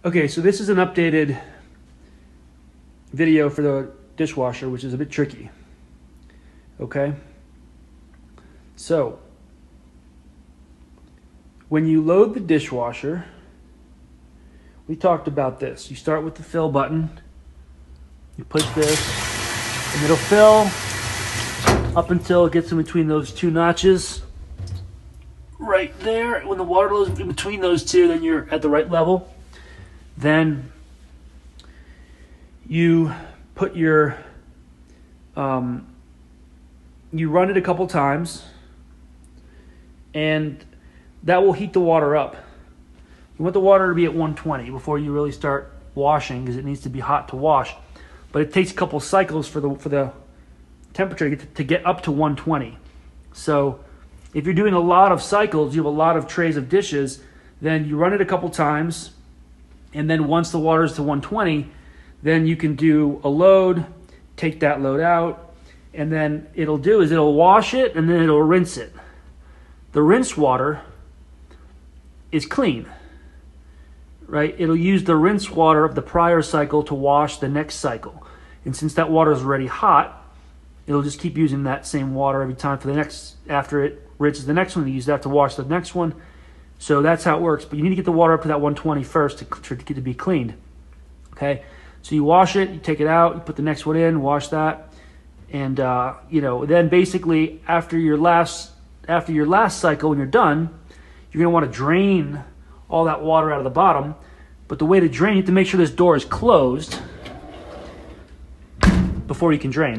Okay, so this is an updated video for the dishwasher, which is a bit tricky. Okay? So, when you load the dishwasher, we talked about this. You start with the fill button, you push this, and it'll fill up until it gets in between those two notches. Right there, when the water goes in between those two, then you're at the right level. Then you put your, you run it a couple times, and that will heat the water up. You want the water to be at 120 before you really start washing, because it needs to be hot to wash. But it takes a couple cycles for the temperature to get up to 120. So if you're doing a lot of cycles, you have a lot of trays of dishes, then you run it a couple times, and then once the water is to 120, then you can do a load, take that load out, and then it'll wash it, and then it'll rinse it. The rinse water is clean, right? It'll use the rinse water of the prior cycle to wash the next cycle. And since that water is already hot, it'll just keep using that same water every time for the next, after it rinses the next one, you use that to wash the next one. So that's how it works. But you need to get the water up to that 120 first to get to be cleaned. Okay? So you wash it, you take it out, you put the next one in, wash that. And, then basically after your last cycle, when you're done, you're going to want to drain all that water out of the bottom. But the way to drain, you have to make sure this door is closed before you can drain.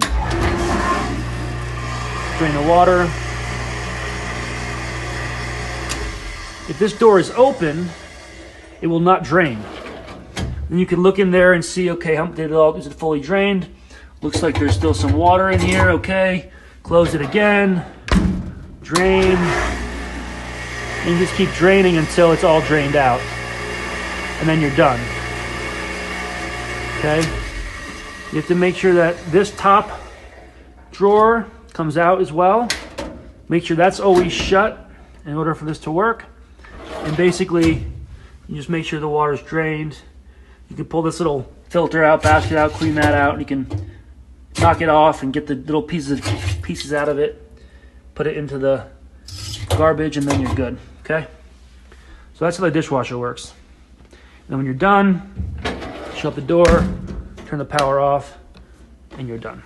Drain the water. If this door is open, it will not drain. Then you can look in there and see, okay, is it fully drained? Looks like there's still some water in here, okay. Close it again, drain, and you just keep draining until it's all drained out. And then you're done, okay. You have to make sure that this top drawer comes out as well. Make sure that's always shut in order for this to work. And basically, you just make sure the water's drained. You can pull this little filter out, basket out, clean that out, and you can knock it off and get the little pieces out of it, put it into the garbage, and then you're good, okay? So that's how the dishwasher works. And then when you're done, shut the door, turn the power off, and you're done.